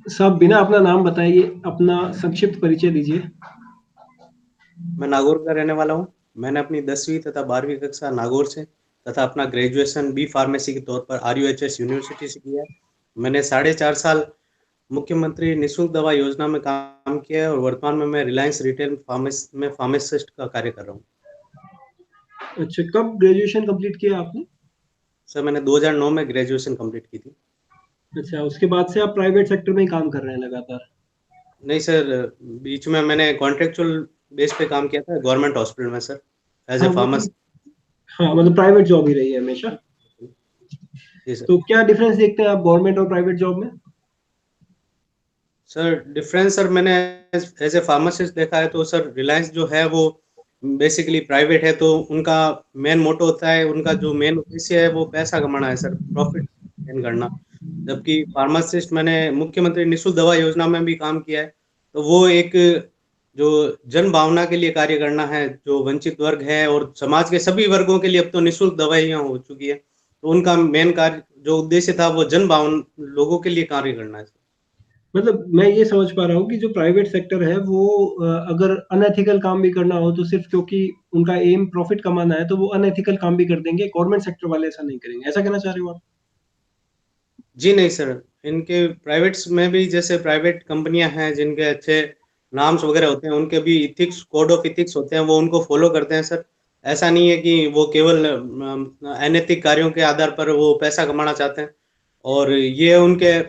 साहब बिना अपना नाम बताइए, अपना संक्षिप्त परिचय दीजिए। मैं नागौर का रहने वाला हूँ। मैंने अपनी 10वीं तथा 12वीं कक्षा नागौर से तथा अपना ग्रेजुएशन बी फार्मेसी के तौर पर RUHS यूनिवर्सिटी से किया है। मैंने 4.5 साल मुख्यमंत्री निःशुल्क दवा योजना में काम किया है और वर्तमान में मैं रिलायंस रिटेल फार्मेस में फार्मासिस्ट का कार्य कर रहा हूँ। अच्छा, कब ग्रेजुएशन कंप्लीट किया आपने? सर मैंने 2009 में ग्रेजुएशन कंप्लीट की थी। अच्छा, उसके बाद से आप प्राइवेट सेक्टर में ही काम कर रहे हैं लगातार? नहीं सर, बीच में मैंने कॉन्ट्रेक्चुअल बेस पे काम किया था गवर्नमेंट हॉस्पिटल में सर, एज हाँ ए वो तो, फार्मासिस्ट। हाँ मतलब प्राइवेट जॉब ही रही है हमेशा। जी सर। तो क्या डिफरेंस देखते हैं आप गवर्नमेंट और प्राइवेट जॉब में? सर डिफरेंस सर मैंने एज ए फार्मासिस्ट देखा है तो सर रिलायंस जो है वो बेसिकली प्राइवेट है, तो उनका मेन मोटो होता है, उनका जो मेन उद्देश्य है वो पैसा कमाना है सर, प्रॉफिट गेन करना। जबकि फार्मासिस्ट मैंने मुख्यमंत्री निःशुल्क दवा योजना में भी काम किया है, तो वो एक जो जन भावना के लिए कार्य करना है, जो वंचित वर्ग है और समाज के सभी वर्गों के लिए अब तो निःशुल्क दवाइयाँ हो चुकी है, तो उनका मेन कार्य जो उद्देश्य था वो जन भावना लोगों के लिए कार्य करना है। मतलब मैं ये समझ पा रहा हूँ कि जो प्राइवेट सेक्टर है वो अगर अनएथिकल काम भी करना हो तो सिर्फ क्योंकि उनका एम प्रॉफिट कमाना है तो वो अनएथिकल काम भी कर देंगे, गवर्नमेंट सेक्टर वाले ऐसा नहीं करेंगे, ऐसा कहना चाह रहे हो आप? जी नहीं सर, इनके प्राइवेट्स में भी जैसे प्राइवेट कंपनियां हैं जिनके अच्छे नाम्स वगैरह होते हैं, उनके भी इथिक्स, कोड ऑफ इथिक्स होते हैं, वो उनको फॉलो करते हैं सर। ऐसा नहीं है कि वो केवल अनैतिक कार्यों के आधार पर वो पैसा कमाना चाहते हैं। और ये उनके,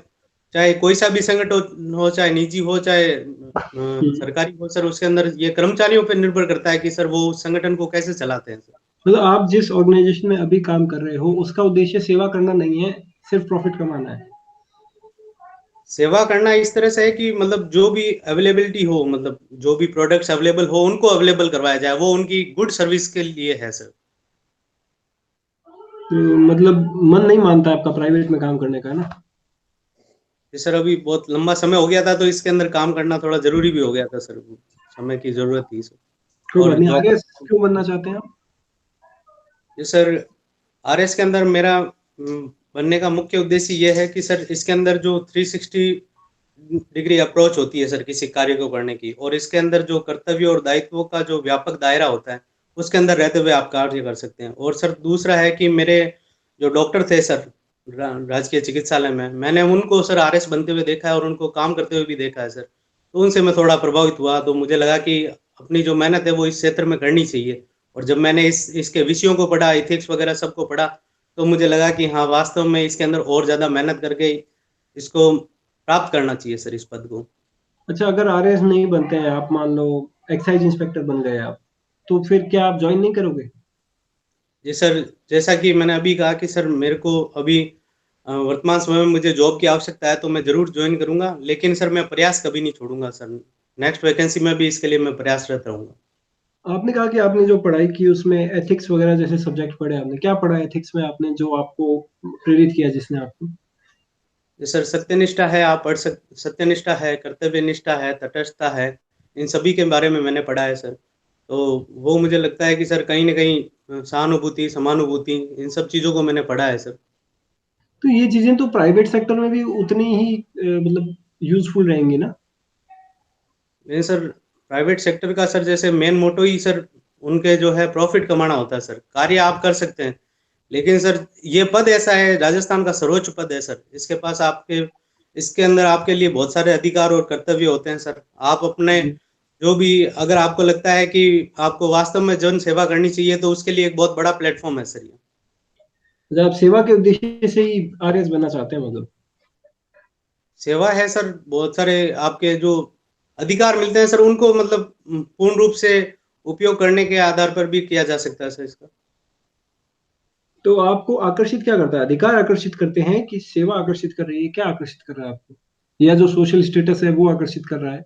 चाहे कोई सा भी संगठन हो, चाहे निजी हो, चाहे हम्म। सरकारी हो सर, उसके अंदर ये कर्मचारियों पर निर्भर करता है कि सर वो उस संगठन को कैसे चलाते हैं सर। मतलब आप जिस ऑर्गेनाइजेशन में अभी काम कर रहे हो उसका उद्देश्य सेवा करना नहीं है, सिर्फ प्रॉफिट कमाना है। सेवा करना इस तरह से है कि मतलब जो भी अवेलेबिलिटी हो, मतलब जो भी प्रोडक्ट्स अवेलेबल हो उनको अवेलेबल करवाया जाए, वो उनकी गुड सर्विस के लिए है सर। तो मतलब मन नहीं मानता आपका प्राइवेट में काम करने का, है ना? जी सर, अभी बहुत लंबा समय हो गया था तो इसके अंदर काम करना थोड़ा जरूरी भी हो गया था सर, समय की जरूरत थी सर। कोई और बात नहीं, जॉब, आगे क्यों बनना चाहते हैं आप? जी सर, RS के अंदर मेरा बनने का मुख्य उद्देश्य ये है कि सर इसके अंदर जो 360 डिग्री अप्रोच होती है सर किसी कार्य को करने की, और इसके अंदर जो कर्तव्य और दायित्वों का जो व्यापक दायरा होता है उसके अंदर रहते हुए आप कार्य कर सकते हैं। और सर दूसरा है कि मेरे जो डॉक्टर थे सर राजकीय चिकित्सालय में, मैंने उनको सर RS बनते हुए देखा है और उनको काम करते हुए भी देखा है सर, तो उनसे मैं थोड़ा प्रभावित हुआ, तो मुझे लगा कि अपनी जो मेहनत है वो इस क्षेत्र में करनी चाहिए। और जब मैंने इसके विषयों को पढ़ा, इथिक्स वगैरह सबको पढ़ा, तो मुझे लगा कि हाँ वास्तव में इसके अंदर और ज़्यादा मेहनत करके इसको प्राप्त करना चाहिए सर, इस पद को। अच्छा, अगर आरएएस नहीं बनते हैं आप, मान लो एक्साइज इंस्पेक्टर बन गए आप, तो फिर क्या आप ज्वाइन नहीं करोगे? जी सर, जैसा कि मैंने अभी कहा कि सर मेरे को अभी वर्तमान समय में मुझे जॉब की आवश्यकता है, तो मैं ज़रूर ज्वाइन करूंगा, लेकिन सर मैं प्रयास कभी नहीं छोड़ूंगा सर। नेक्स्ट वैकेंसी में भी इसके लिए मैं प्रयासरत रहूंगा। आपने कहा कि आपने जो पढ़ाई की उसमें एथिक्स वगैरह जैसे सब्जेक्ट पढ़े, आपने क्या पढ़ा एथिक्स में, आपने जो आपको प्रेरित किया, जिसने आपको? जी सर, सत्यनिष्ठा है, आप पढ़ सक सत्यनिष्ठा है, कर्तव्य निष्ठा है, तटस्थता है, इन सभी के बारे में मैंने पढ़ा है सर। तो वो मुझे लगता है कि सर कहीं न कहीं सहानुभूति, समानुभूति, इन सब चीज़ों को मैंने पढ़ा है सर। तो ये चीजें तो प्राइवेट सेक्टर में भी उतनी ही मतलब यूजफुल रहेंगी ना? नहीं सर, प्राइवेट सेक्टर का सर जैसे मेन मोटो ही सर उनके जो है प्रॉफिट कमाना होता है सर। कार्य आप कर सकते हैं, लेकिन सर ये पद ऐसा है, राजस्थान का सर्वोच्च पद है सर। इसके पास आपके, इसके अंदर आपके लिए बहुत सारे अधिकार और कर्तव्य होते हैं सर। आप अपने जी। जो भी, अगर आपको लगता है कि आपको वास्तव में जन सेवा करनी चाहिए तो उसके लिए एक बहुत बड़ा प्लेटफॉर्म है सर ये। मतलब आप सेवा के उद्देश्य से ही आरएएस बनना चाहते हैं मतलब? सेवा है सर, बहुत सारे आपके जो अधिकार मिलते हैं सर उनको मतलब पूर्ण रूप से उपयोग करने के आधार पर भी किया जा सकता है सर इसका। तो आपको आकर्षित क्या करता है? अधिकार आकर्षित करते हैं कि सेवा आकर्षित कर रही है? क्या आकर्षित कर रहा है आपको? या जो सोशल स्टेटस है वो आकर्षित कर रहा है?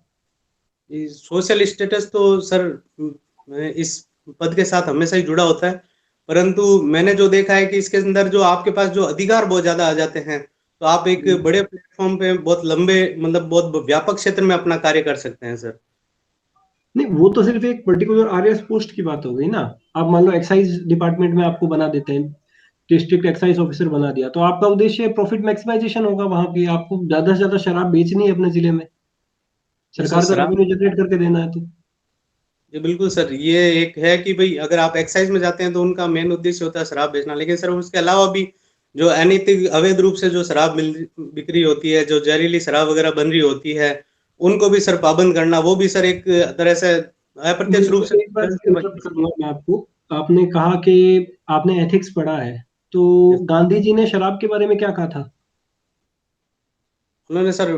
सोशल स्टेटस तो सर इस पद के साथ हमेशा ही जुड़ा होता है, परंतु मैंने जो देखा है कि इसके अंदर जो आपके पास जो अधिकार बहुत ज़्यादा आ जाते हैं, तो आप एक हम्म। बड़े प्लेटफॉर्म पे बहुत लंबे, मतलब बहुत व्यापक क्षेत्र में अपना कार्य कर सकते हैं सर। नहीं, वो तो सिर्फ एक पर्टिकुलर आरएएस पोस्ट की बात हो गई ना। आप मान लो एक्साइज डिपार्टमेंट में आपको बना देते हैं, डिस्ट्रिक्ट एक्साइज ऑफिसर बना दिया, तो आपका उद्देश्य प्रॉफिट मैक्सिमाइजेशन होगा वहां पे, आपको ज्यादा से ज्यादा शराब बेचनी है अपने जिले में, ये सर सरकार को शराब, रेवेन्यू जनरेट करके देना है तो। ये बिल्कुल सर, ये एक है कि भाई अगर आप एक्साइज में जाते हैं तो उनका मेन उद्देश्य होता है शराब बेचना, लेकिन सर उसके अलावा भी जो अनैतिक अवैध रूप से जो शराब बिक्री होती है, जो जहरीली शराब वगैरह बन रही होती है, उनको भी सर पाबंद करना, वो भी सर एक तरह से अप्रत्यक्ष रूप से एक बार जल से इंटरप्ट करूंगा मैं आपको। आपने कहा कि आपने एथिक्स पढ़ा है, तो गांधी जी ने शराब के बारे में क्या कहा था? उन्होंने सर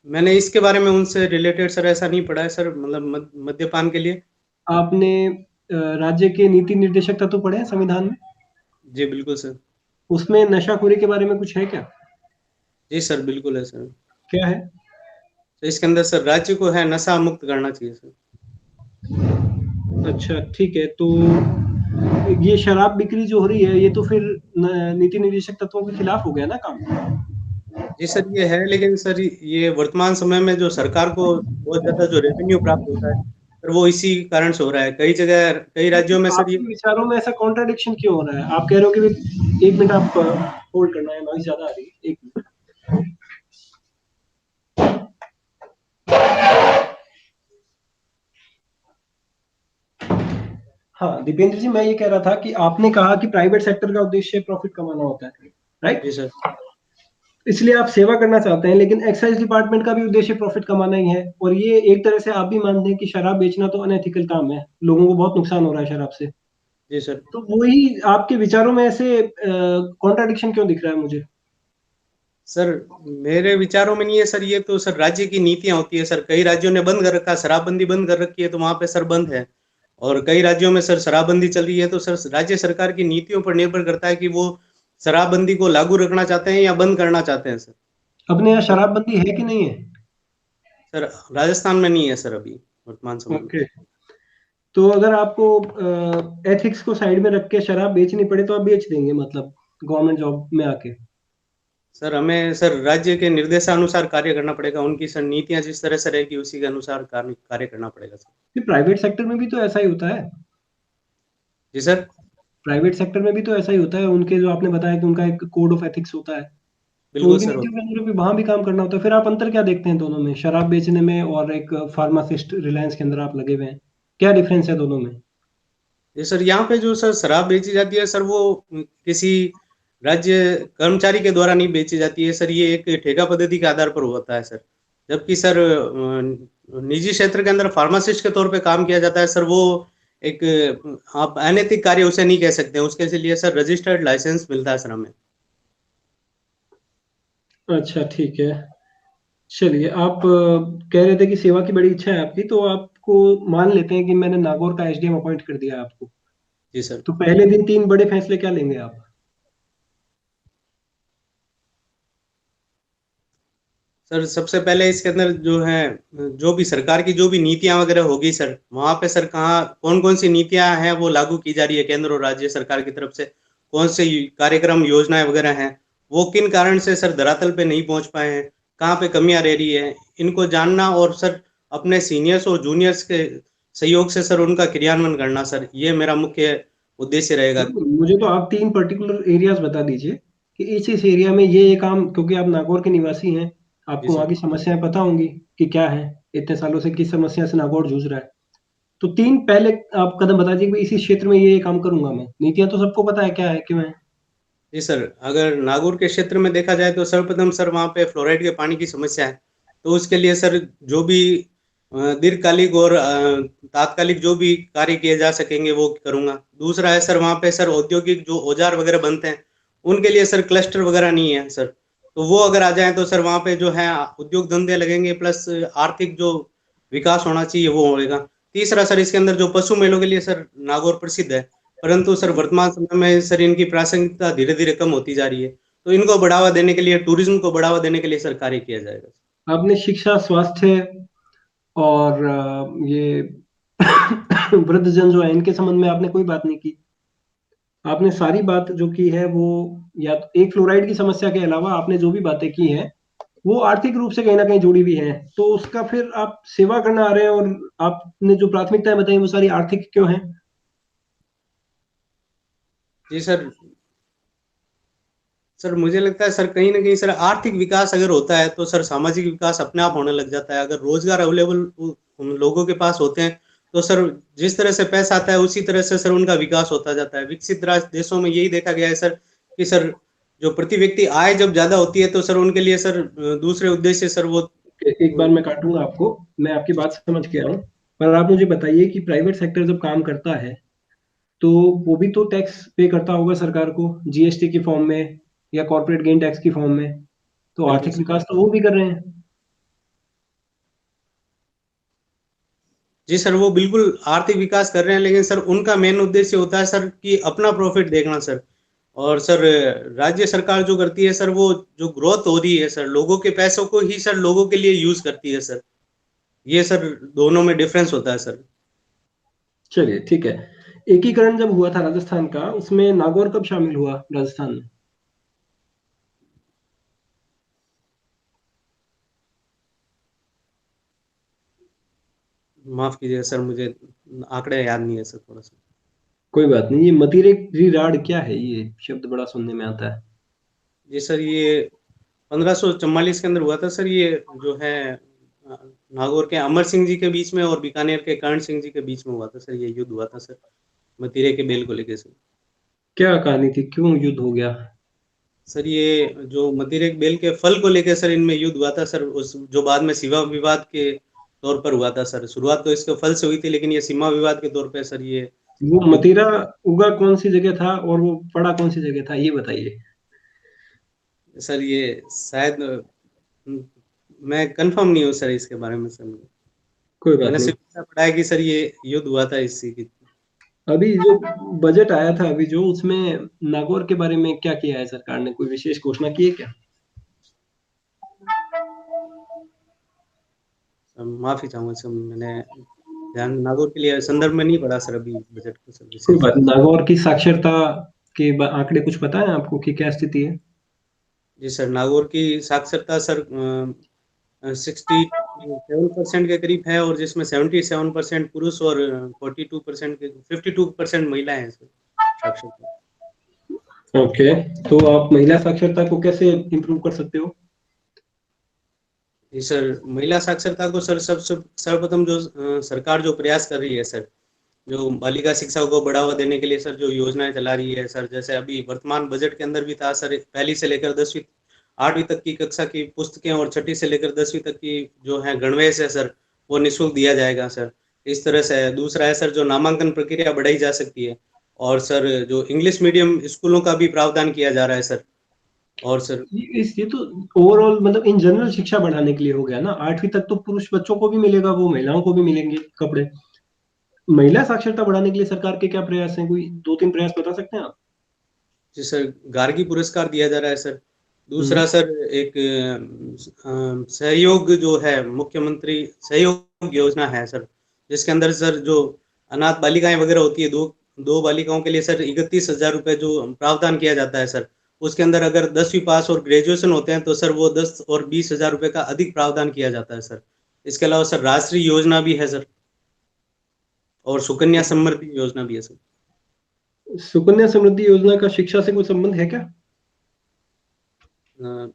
मैंने इसके बारे में उनसे रिलेटेड सर ऐसा नहीं पढ़ा है सर, मतलब मद्यपान के लिए। आपने राज्य के नीति निर्देशक तत्व पढ़े हैं संविधान में? जी बिल्कुल सर। उसमें नशाखोरी के बारे में कुछ है क्या? जी सर बिल्कुल है सर। क्या है? तो इसके अंदर सर राज्य को है नशा मुक्त करना चाहिए सर। अच्छा ठीक है, तो ये शराब बिक्री जो हो रही है, ये तो फिर नीति निर्देशक तत्वों के खिलाफ हो गया ना काम? जी सर ये है, लेकिन सर ये वर्तमान समय में जो सरकार को बहुत ज्यादा जो रेवेन्यू प्राप्त होता है सर, वो इसी कारण से हो रहा है। कई जगह कई तो राज्यों फिर में सर ये, आपके विचारों में ऐसा कॉन्ट्रडिक्शन क्यों हो रहा है? आप कह रहे हो कि एक मिनट आप होल्ड करना है, नॉइज ज्यादा आ रही है, एक मिनट। हाँ दीपेंद्र जी, मैं ये कह रहा था कि आपने कहा कि प्राइवेट सेक्टर का उद्देश्य प्रॉफिट कमाना होता है, राइट? जी सर। इसलिए आप सेवा करना चाहते हैं, लेकिन एक्साइज डिपार्टमेंट का भी उद्देश्य प्रॉफिट कमाना ही है, और ये एक तरह से आप भी मानते हैं कि शराब बेचना तो अनएथिकल काम है, लोगों को बहुत नुकसान हो रहा है शराब से। जी सर। तो वही आपके विचारों में ऐसे कॉन्ट्राडिक्शन क्यों दिख रहा है मुझे? सर मेरे विचारों में नहीं है सर, ये तो सर राज्य की नीतियां होती है सर। कई राज्यों ने बंद कर रखा है, शराबबंदी बंद कर रखी है, तो वहां पे सर बंद है। और कई राज्यों में सर शराबबंदी चल रही है, तो सर राज्य सरकार की नीतियों पर निर्भर करता है कि वो शराबबंदी को लागू रखना चाहते हैं या बंद करना चाहते हैं सर। अपने यहाँ शराबबंदी है कि नहीं है? सर राजस्थान में नहीं है सर अभी वर्तमान समय में। ओके, तो अगर आपको एथिक्स को साइड में रख के शराब बेचनी पड़े तो आप बेच देंगे, मतलब गवर्नमेंट जॉब में आके? सर हमें सर राज्य के निर्देशानुसार कार्य करना पड़ेगा, उनकी सर नीतियां जिस तरह से रहेगी उसी के अनुसार कार्य करना पड़ेगा सर। फिर प्राइवेट सेक्टर में भी तो ऐसा ही होता है। जी सर। प्राइवेट सेक्टर में भी तो ऐसा ही होता है, उनके जो आपने बताया कि उनका एक कोड ऑफ एथिक्स होता है, तो बिल्कुल उनकी सर नीतियों होता के अनुरूप भी वहां भी काम करना होता है। फिर आप अंतर क्या देखते हैं दोनों में, शराब बेचने में और एक फार्मासिस्ट रिलायंस के अंदर आप लगे हुए हैं, क्या डिफरेंस है दोनों में? है। जी सर, यहाँ पे जो सर शराब बेची जाती है सर, वो किसी राज्य कर्मचारी के द्वारा नहीं बेची जाती है सर, ये एक ठेका पद्धति के आधार पर होता है सर। जबकि सर निजी क्षेत्र के अंदर फार्मासिस्ट के तौर पे काम किया जाता है सर, वो एक आप अनैतिक कार्य उसे नहीं कह सकते, उसके लिए सर रजिस्टर्ड लाइसेंस मिलता है सर हमें। अच्छा ठीक है, चलिए आप कह रहे थे कि सेवा की बड़ी इच्छा है आपकी, तो आपको मान लेते हैं कि मैंने नागौर का एसडीएम अपॉइंट कर दिया है आपको, जी सर। तो पहले दिन 3 बड़े फैसले क्या लेंगे आप? सर सबसे पहले इसके अंदर जो है, जो भी सरकार की जो भी नीतियां वगैरह होगी सर, वहां पे सर कहाँ कौन कौन सी नीतियां हैं वो लागू की जा रही है केंद्र और राज्य सरकार की तरफ से, कौन से कार्यक्रम योजनाएं वगैरह हैं, वो किन कारण से सर धरातल पे नहीं पहुंच पाए हैं, कहाँ पे कमियां रह रही है, इनको जानना और सर अपने सीनियर्स और जूनियर्स के सहयोग से सर उनका क्रियान्वयन करना सर, ये मेरा मुख्य उद्देश्य रहेगा। बिल्कुल, मुझे तो आप 3 पर्टिकुलर एरियाज बता दीजिए कि इस एरिया में ये काम, क्योंकि आप नागौर के निवासी हैं, जी आपको वहाँ सर। की समस्याएं पता होंगी कि क्या है, इतने सालों से किस समस्या से नागौर जूझ रहा है। तो 3 पहले आप कदम बता दीजिए कि इसी क्षेत्र में ये काम करूंगा मैं। नीतियां तो सबको पता है क्या है क्यों है। जी सर, अगर नागौर के क्षेत्र में देखा जाए तो सर्वप्रथम सर वहाँ पे फ्लोराइड के पानी की समस्या है, तो उसके लिए सर जो भी दीर्घकालिक और तात्कालिक जो भी कार्य किए जा सकेंगे वो करूँगा। दूसरा है सर वहाँ पे सर औद्योगिक जो औजार वगैरह बनते हैं, उनके लिए सर क्लस्टर वगैरह नहीं है सर, तो वो अगर आ जाए तो सर वहाँ पे जो है उद्योग धंधे लगेंगे, प्लस आर्थिक जो विकास होना चाहिए वो होएगा। तीसरा सर इसके अंदर जो पशु मेलों के लिए सर नागौर प्रसिद्ध है, परंतु सर वर्तमान समय में सर इनकी प्रासंगिकता धीरे धीरे कम होती जा रही है, तो इनको बढ़ावा देने के लिए, टूरिज्म को बढ़ावा देने के लिए सर कार्य किया जाएगा। आपने शिक्षा, स्वास्थ्य और ये वृद्धजन जो है, इनके संबंध में आपने कोई बात नहीं की। आपने सारी बात जो की है वो, या तो एक फ्लोराइड की समस्या के अलावा आपने जो भी बातें की हैं वो आर्थिक रूप से कहीं ना कहीं जुड़ी हुई है, तो उसका फिर आप सेवा करना आ रहे हैं, और आपने जो प्राथमिकताएं बताई वो सारी आर्थिक क्यों है? जी सर। सर मुझे लगता है सर कहीं न कहीं सर आर्थिक विकास अगर होता है तो सर सामाजिक विकास अपने आप होने लग जाता है। अगर रोज़गार अवेलेबल उन लोगों के पास होते हैं तो सर जिस तरह से पैसा आता है उसी तरह से सर उनका विकास होता जाता है। विकसित राष्ट्र देशों में यही देखा गया है सर कि सर जो प्रति व्यक्ति आय जब ज़्यादा होती है तो सर उनके लिए सर दूसरे उद्देश्य सर वो एक बार मैं काटूँगा आपको, मैं आपकी बात समझ गया हूँ। पर आप मुझे बताइए कि प्राइवेट सेक्टर जब काम करता है, तो वो भी तो टैक्स पे करता होगा सरकार को, जीएसटी के फॉर्म में या कॉर्पोरेट गेन टैक्स की फॉर्म में। तो बिल्कुल आर्थिक सर। विकास तो वो भी कर रहे हैं। जी सर, वो बिल्कुल आर्थिक विकास कर रहे हैं, लेकिन सर उनका मेन उद्देश्य होता है सर कि अपना प्रॉफ़िट देखना सर। और सर राज्य सरकार जो करती है सर, वो जो ग्रोथ हो रही है सर, लोगों के पैसों को ही सर लोगों के लिए यूज़ करती है सर। ये सर दोनों में डिफ़रेंस होता है सर। चलिए, ठीक है। एकीकरण जब हुआ था राजस्थान का, उसमें नागौर कब शामिल हुआ राजस्थान में? माफ़ कीजिएगा सर, मुझे आंकड़े याद नहीं है सर थोड़ा-सा। कोई बात नहीं, ये मतिरेक राड क्या है? ये शब्द बड़ा सुनने में आता है। जी सर, ये 1544 के अंदर हुआ था सर, ये जो है अ, नागौर के अमर सिंह जी के बीच में और बीकानेर के कर्ण सिंह जी के बीच में हुआ था सर, ये युद्ध हुआ था सर, मतीरे के बेल को लेके सर। क्या कहानी थी? क्यों युद्ध हो गया? सर ये जो मदिरे के बेल के फल को लेके सर इनमें युद्ध हुआ था सर, उस जो बाद में सीमा विवाद के तौर पर हुआ था सर। शुरुआत तो इसके फल से हुई थी, लेकिन ये सीमा विवाद के तौर पे सर ये वो युद्ध। मतीरा उगा कौन-सी जगह था और वो पड़ा कौन-सी जगह था? ये बताइए। सर ये शायद मैं कन्फर्म नहीं हूँ सर इसके बारे में सर। कोई बात मैंने नहीं। सिर्फ इतना पढ़ा है कि सर ये युद्ध हुआ था इसी की। अभी जो बजट आया था अभी जो, उसमें नागौर के बारे में क्या किया है सरकार ने? कोई विशेष घोषणा की है क्या? माफ़ी चाहूँगा सर, मैंने ध्यान नागौर के लिए संदर्भ में नहीं पढ़ा सर अभी बजट को सर कोई विशेष। बात नहीं। नागौर की साक्षरता के आंकड़े कुछ पता है आपको कि क्या स्थिति है? जी सर, नागौर की साक्षरता सर 67% के करीब है और जिसमें 77% पुरुष और 42% के 52% महिलाएं हैं सर साक्षरता। ओके, तो आप महिला साक्षरता को कैसे इम्प्रूव कर सकते हो? जी सर, महिला साक्षरता को सर सबसे सर्वप्रथम जो सरकार जो प्रयास कर रही है सर, जो बालिका शिक्षा को बढ़ावा देने के लिए सर जो योजनाएं चला रही है सर, जैसे अभी वर्तमान बजट के अंदर भी था सर, पहली से लेकर 10वीं 8वीं तक की कक्षा की पुस्तकें और छठी से लेकर 10वीं तक की जो है गणवेश है सर, वो निःशुल्क दिया जाएगा सर। इस तरह से है। दूसरा है सर जो नामांकन प्रक्रिया बढ़ाई जा सकती है और सर जो इंग्लिश मीडियम स्कूलों का भी प्रावधान किया जा रहा है सर। और सर ये तो ओवरऑल मतलब इन जनरल शिक्षा बढ़ाने के लिए हो गया ना। 8वीं तक तो पुरुष बच्चों को भी मिलेगा, वो महिलाओं को भी मिलेंगे कपड़े। महिला साक्षरता बढ़ाने के लिए सरकार के क्या प्रयास हैं? कोई 2-3 प्रयास बता सकते हैं आप? जी सर, गार्गी पुरस्कार दिया जा रहा है सर। हुँ। दूसरा सर एक सहयोग जो है मुख्यमंत्री सहयोग योजना है सर, जिसके अंदर सर जो अनाथ बालिकाएँ वग़ैरह होती है, 2 बालिकाओं के लिए सर 31,000 रुपए जो प्रावधान किया जाता है सर, उसके अंदर अगर 10वीं पास और ग्रेजुएशन होते हैं तो सर वो 10 और 20,000 रुपए का अधिक प्रावधान किया जाता है सर। इसके अलावा सर राष्ट्रीय योजना भी है सर और सुकन्या समृद्धि योजना भी है सर। सुकन्या समृद्धि योजना का शिक्षा से कोई संबंध है क्या? अ,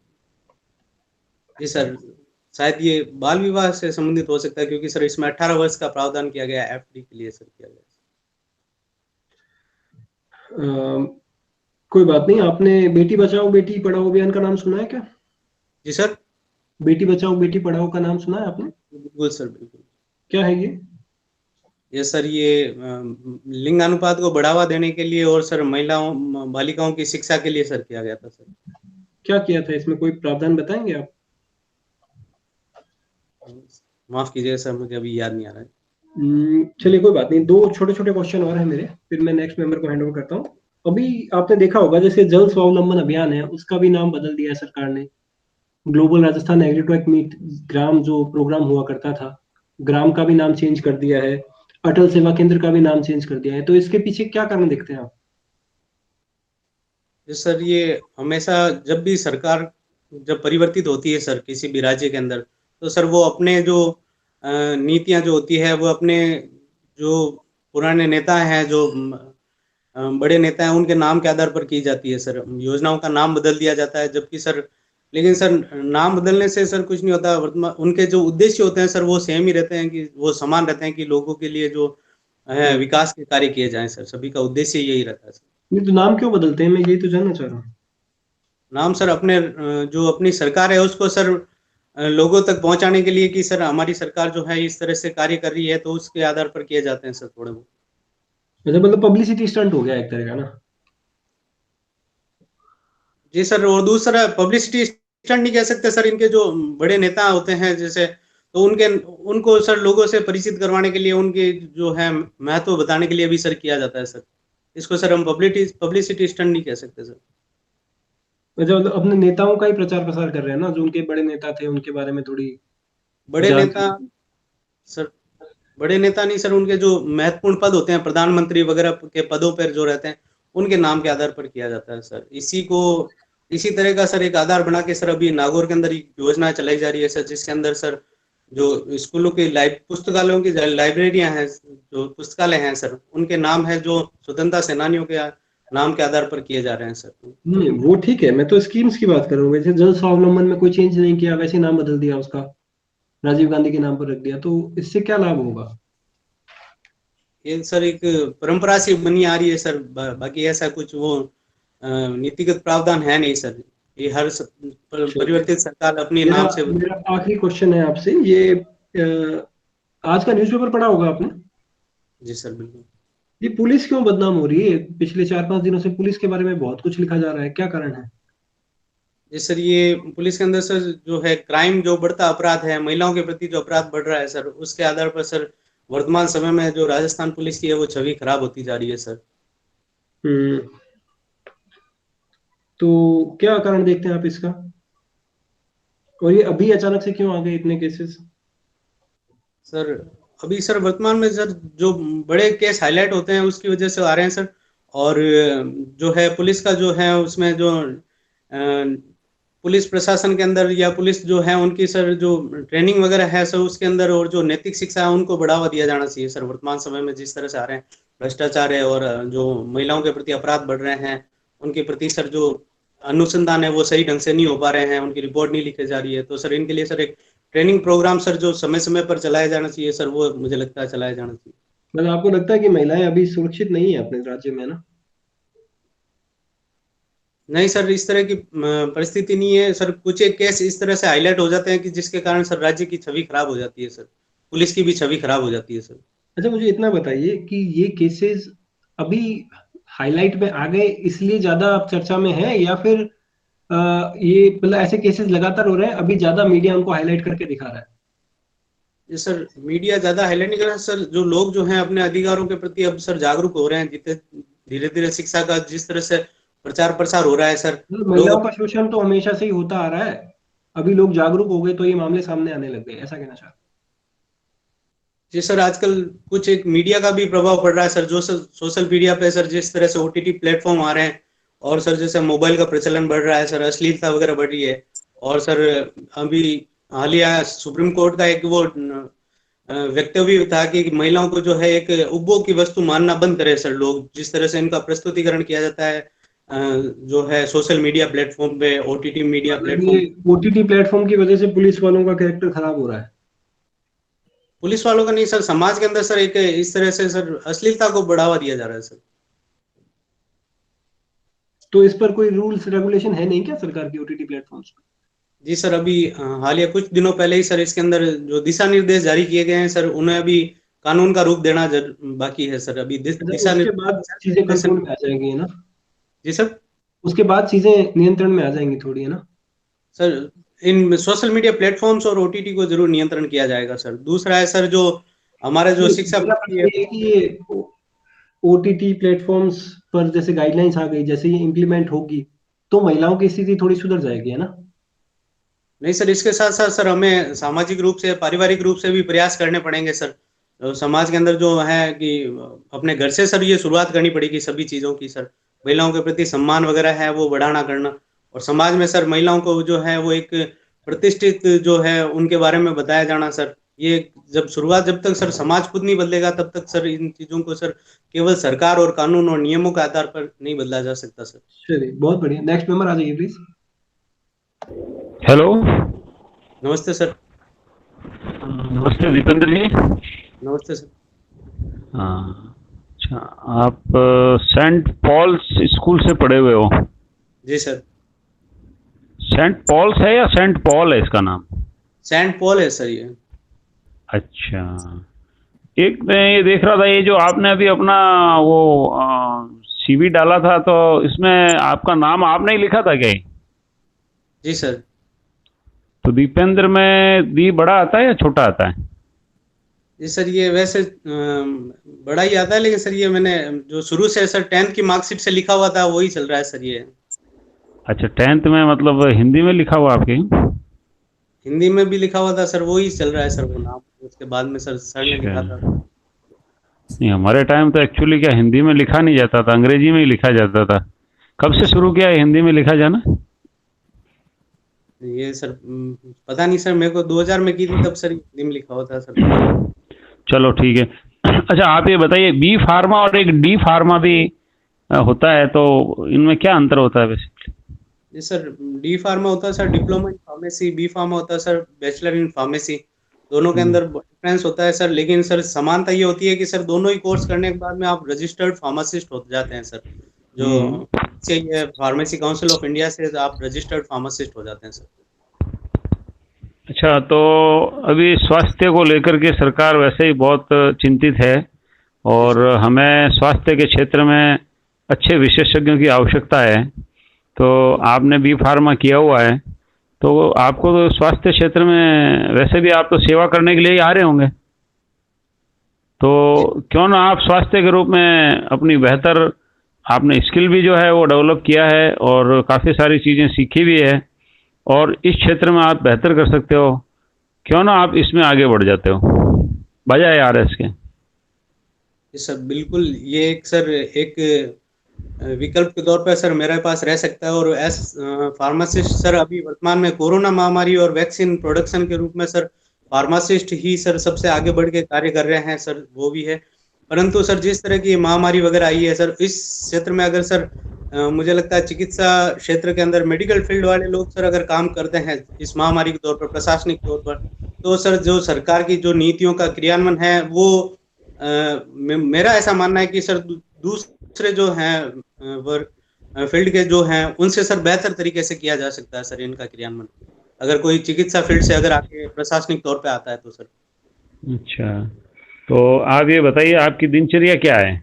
जी सर, शायद ये बाल विवाह से संबंधित हो सकता है क्योंकि सर इसमें 18 वर्ष का प्रावधान किया गया है, एफडी के लिए सर किया गया है। अ, कोई बात नहीं। आपने बेटी बचाओ बेटी पढ़ाओ अभियान का नाम सुना है क्या? जी सर, बेटी बचाओ बेटी पढ़ाओ का नाम सुना है आपने? बिल्कुल सर, बिल्कुल। क्या है ये? ये सर ये लिंग अनुपात को बढ़ावा देने के लिए और सर महिलाओं बालिकाओं की शिक्षा के लिए सर किया गया था सर। क्या किया था इसमें? कोई प्रावधान बताएँगे आप? माफ़ कीजिएगा सर, मुझे अभी याद नहीं आ रहा है। चलिए कोई बात नहीं। 2 छोटे-छोटे क्वेश्चन और हैं मेरे, फिर मैं नेक्स्ट मेंबर को हैंड ओवर करता हूँ। अभी आपने देखा होगा जैसे जल स्वावलंबन अभियान है, उसका भी नाम बदल दिया है सरकार ने। ग्लोबल राजस्थान एग्रीटेक मीट ग्राम जो प्रोग्राम हुआ करता था, ग्राम का भी नाम चेंज कर दिया है। अटल सेवा केंद्र का भी नाम चेंज कर दिया है। तो इसके पीछे क्या कारण देखते हैं आप? जी सर, ये हमेशा जब भी सरकार जब परिवर्तित होती है सर किसी भी राज्य के अंदर, तो सर वो अपने जो नीतियाँ जो होती है वो अपने जो पुराने नेता हैं जो बड़े नेता हैं उनके नाम के आधार पर की जाती है सर। योजनाओं का नाम बदल दिया जाता है, जबकि सर लेकिन सर नाम बदलने से सर कुछ नहीं होता। वर्तमान उनके जो उद्देश्य होते हैं सर वो सेम ही रहते हैं, कि वो समान रहते हैं, कि लोगों के लिए जो है हम्म। विकास के कार्य किए जाएँ सर। सभी का उद्देश्य यही रहता है सर। नहीं तो नाम क्यों बदलते हैं, मैं यही तो जानना चाह रहा हूँ। नाम सर अपने जो अपनी सरकार है उसको सर लोगों तक पहुँचाने के लिए, कि सर हमारी सरकार जो है इस तरह से कार्य कर रही है, तो उसके आधार पर किए जाते हैं सर थोड़े बहुत। अच्छा, मतलब पब्लिसिटी स्टंट हो गया एक तरह का ना। जी सर, और दूसरा पब्लिसिटी स्टंट नहीं कह सकते सर, इनके जो बड़े नेता होते हैं जैसे, तो उनके उनको सर लोगों से परिचित करवाने के लिए, उनके जो है महत्व बताने के लिए भी सर किया जाता है सर। इसको सर हम पब्लिसिटी स्टंट नहीं कह सकते सर। अच्छा, मतलब अपने नेताओं का ही प्रचार प्रसार कर रहे हैं ना, जो उनके बड़े नेता थे उनके बारे में थोड़ी बड़े जान। नेता सर, बड़े नेता नहीं सर, उनके जो महत्वपूर्ण पद होते हैं, प्रधानमंत्री वगैरह के पदों पर जो रहते हैं, उनके नाम के आधार पर किया जाता है सर। इसी तरह का सर एक आधार बना के सर अभी नागौर के अंदर एक योजना चलाई जा रही है सर, जिसके अंदर सर जो स्कूलों की पुस्तकालयों की लाइब्रेरियां हैं, जो पुस्तकालय हैं सर, उनके नाम है जो स्वतंत्रता सेनानियों के नाम के आधार पर किए जा रहे हैं सर। नहीं वो ठीक है, मैं तो स्कीम्स की बात कर रहा हूँ। वैसे जल स्वावलंबन में कोई चेंज नहीं किया, वैसे नाम बदल दिया उसका, राजीव गांधी के नाम पर रख दिया, तो इससे क्या लाभ होगा? ये सर एक परंपरा सी बनी आ रही है सर। बाकी ऐसा कुछ वो नीतिगत प्रावधान है नहीं सर। ये चलिए, परिवर्तित सरकार अपने मेरा नाम से। मेरा आखिरी क्वेश्चन है आपसे ये। आज का न्यूज़पेपर पढ़ा होगा आपने? जी सर बिल्कुल। ये पुलिस क्यों बदनाम हो रही है? पिछले 4-5 दिनों से पुलिस के बारे में बहुत कुछ लिखा जा रहा है, क्या कारण है? जी सर, ये पुलिस के अंदर सर जो है क्राइम, जो बढ़ता अपराध है, महिलाओं के प्रति जो अपराध बढ़ रहा है सर, उसके आधार पर सर वर्तमान समय में जो राजस्थान पुलिस की है वो छवि खराब होती जा रही है सर। हम्म। तो क्या कारण देखते हैं आप इसका, और ये अभी अचानक से क्यों आ गए इतने केसेस? सर अभी सर वर्तमान में सर जो बड़े केस हाईलाइट होते हैं उसकी वजह से आ रहे हैं सर। और जो है पुलिस का जो है उसमें जो पुलिस प्रशासन के अंदर या पुलिस जो है उनकी सर जो ट्रेनिंग वगैरह है सर उसके अंदर, और जो नैतिक शिक्षा है उनको बढ़ावा दिया जाना चाहिए सर। वर्तमान समय में जिस तरह से आ रहे हैं भ्रष्टाचार है, और जो महिलाओं के प्रति अपराध बढ़ रहे हैं, उनके प्रति सर जो अनुसंधान है वो सही ढंग से नहीं हो पा रहे हैं, उनकी रिपोर्ट नहीं लिखी जा रही है, तो सर इनके लिए सर एक ट्रेनिंग प्रोग्राम सर जो समय समय पर चलाया जाना चाहिए सर, वो मुझे लगता है चलाया जाना चाहिए। मतलब आपको लगता है कि महिलाएं अभी सुरक्षित नहीं है अपने राज्य में ना? नहीं सर, इस तरह की परिस्थिति नहीं है सर। कुछ एक केस इस तरह से हाईलाइट हो जाते हैं कि जिसके कारण सर राज्य की छवि खराब हो जाती है सर, पुलिस की भी छवि खराब हो जाती है सर। अच्छा, मुझे इतना बताइए कि ये केसेस अभी हाईलाइट में आ गए इसलिए ज्यादा अब चर्चा में है, या फिर ये मतलब ऐसे केसेस लगातार हो रहे हैं, अभी ज्यादा मीडिया उनको हाईलाइट करके दिखा रहा है? ये सर मीडिया ज्यादा हाईलाइट नहीं कर रहा सर। जो लोग जो हैं अपने अधिकारों के प्रति अब सर जागरूक हो रहे हैं, जितने धीरे धीरे शिक्षा का जिस तरह से प्रचार प्रसार हो रहा है सर, मतलब लोग। महिलाओं का शोषण तो हमेशा से ही होता आ रहा है, अभी लोग जागरूक हो गए तो ये मामले सामने आने लग गए, ऐसा कहना चाह जी सर, आजकल कुछ एक मीडिया का भी प्रभाव पड़ रहा है सर, जो सोशल मीडिया पे सर जिस तरह से ओटीटी प्लेटफॉर्म आ रहे हैं, और सर जैसे मोबाइल का प्रचलन बढ़ रहा है सर, अश्लीलता वगैरह बढ़ रही है। और सर अभी हालिया सुप्रीम कोर्ट का एक वो वक्तव्य था कि महिलाओं को जो है एक उपभोग की वस्तु मानना बंद करे सर लोग, जिस तरह से इनका प्रस्तुतिकरण किया जाता है जो है सोशल मीडिया प्लेटफॉर्म पे, ओटीटी मीडिया मतलब ये प्लेटफॉर्म। ओटीटी प्लेटफॉर्म की वजह से पुलिस वालों का कैरेक्टर खराब हो रहा है? पुलिस वालों का नहीं सर, समाज के अंदर सर एक इस तरह से सर अश्लीलता को बढ़ावा दिया जा रहा है सर। तो इस पर कोई रूल्स रेगुलेशन है नहीं क्या सरकार की ओटीटी प्लेटफॉर्म्स पर? जी सर, अभी हालिया कुछ दिनों पहले ही सर इसके अंदर जो दिशा निर्देश जारी किए गए हैं सर, उन्हें अभी कानून का रूप देना बाकी है सर। अभी अच्छा, दिशा उसके बाद चीजें निर्देश। कंट्रोल में आ जाएंगी है ना? जी सर। उसके बाद चीजें नियंत्रण में आ जाएंगी थोड़ी, है ना? सर इन सोशल मीडिया प्लेटफॉर्म्स और ओटीटी को जरूर नियंत्रण किया जाएगा सर। दूसरा है सर जो हमारा जो नहीं, शिक्षा मेरा प्रणाली प्रश्न है। ये है कि ये ओटीटी प्लेटफॉर्म्स पर जैसे गाइडलाइंस आ गई, जैसे ये इम्प्लीमेंट होगी तो महिलाओं की स्थिति थोड़ी सुधर जाएगी, है ना? नहीं सर, इसके साथ साथ सर हमें सामाजिक रूप से, पारिवारिक रूप से भी प्रयास करने पड़ेंगे सर। समाज के अंदर जो है कि अपने घर से सर ये शुरुआत करनी पड़ेगी सभी चीज़ों की सर। महिलाओं के प्रति सम्मान वगैरह है वो बढ़ाना करना, और समाज में सर महिलाओं को जो है वो एक प्रतिष्ठित जो है उनके बारे में बताया जाना सर। ये जब तक सर समाज खुद नहीं बदलेगा तब तक सर इन चीजों को सर केवल सरकार और कानून और नियमों के आधार पर नहीं बदला जा सकता सर। चलिए बहुत बढ़िया, नेक्स्ट मेंबर आ जाइए प्लीज। हेलो, नमस्ते सर। नमस्ते दीपेंद्र जी। नमस्ते सर। हाँ, अच्छा, आप सेंट पॉल्स स्कूल से पढ़े हुए हो? जी सर। सेंट पॉल्स है या सेंट पॉल है इसका नाम? सेंट पॉल है सर ये। अच्छा, एक मैं ये देख रहा था, ये जो आपने अभी अपना वो सीवी डाला था, तो इसमें आपका नाम आपने ही लिखा था क्या? जी सर। तो दीपेंद्र में दी बड़ा आता है या छोटा आता है? जी सर, ये वैसे बड़ा ही आता है, लेकिन सर ये मैंने जो शुरू से सर 10th की मार्कशीट से लिखा हुआ था वही चल रहा है सर ये। अच्छा, 10th में मतलब हिंदी में लिखा हुआ आपके? हिंदी में भी लिखा हुआ था सर, वही चल रहा है सर वो नाम। उसके बाद में सर ने लिखा था। नहीं, हमारे टाइम तो एक्चुअली क्या हिंदी में लिखा नहीं जाता था, अंग्रेजी में ही लिखा जाता था। कब से शुरू किया है हिंदी में लिखा जाना? ये सर पता नहीं सर, मेरे को 2000 में की थी तब सर हिंदी में लिखा हुआ था सर। चलो ठीक है। अच्छा, आप ये बताइए, बी फार्मा और एक डी फार्मा भी होता है, तो इनमें क्या अंतर होता है बेसिकली? जी सर, डी फार्मा होता है sir diploma in pharmacy, B pharma होता है सर बैचलर इन फार्मेसी। दोनों के अंदर डिफरेंस होता है सर, लेकिन सर समानता ये होती है कि सर दोनों ही कोर्स करने के बाद में आप रजिस्टर्ड फार्मासिस्ट हो जाते हैं सर। जो चाहिए फार्मेसी काउंसिल ऑफ इंडिया से आप रजिस्टर्ड फार्मासिस्ट हो जाते हैं सर। अच्छा, तो अभी स्वास्थ्य को लेकर के सरकार वैसे ही बहुत चिंतित है, और हमें स्वास्थ्य के क्षेत्र में अच्छे विशेषज्ञों की आवश्यकता है। तो आपने बी फार्मा किया हुआ है, तो आपको तो स्वास्थ्य क्षेत्र में वैसे भी आप तो सेवा करने के लिए ही आ रहे होंगे, तो क्यों ना आप स्वास्थ्य के रूप में अपनी बेहतर, आपने स्किल भी जो है वो डेवलप किया है और काफ़ी सारी चीज़ें सीखी भी है, और इस क्षेत्र में आप बेहतर कर सकते हो, क्यों ना आप इसमें आगे बढ़ जाते हो बजाय आरएस के? जी सर, बिल्कुल ये एक विकल्प के तौर पर सर मेरे पास रह सकता है। और एस फार्मासिस्ट सर अभी वर्तमान में कोरोना महामारी और वैक्सीन प्रोडक्शन के रूप में सर फार्मासिस्ट ही सर सबसे आगे बढ़ के कार्य कर रहे हैं सर, वो भी है। परंतु सर जिस तरह की महामारी वगैरह आई है सर, इस क्षेत्र में अगर सर मुझे लगता है चिकित्सा क्षेत्र के अंदर मेडिकल फील्ड वाले लोग सर अगर काम करते हैं इस महामारी के तौर पर, प्रशासनिक तौर पर, तो सर जो सरकार की जो नीतियों का क्रियान्वयन है वो मेरा ऐसा मानना है कि सर दूसरे जो हैं फील्ड के जो हैं उनसे सर बेहतर तरीके से किया जा सकता है सर इनका क्रियान्वयन, अगर कोई चिकित्सा फील्ड से अगर आके प्रशासनिक तौर पे आता है तो सर। अच्छा, तो आप ये बताइए, आपकी दिनचर्या क्या है?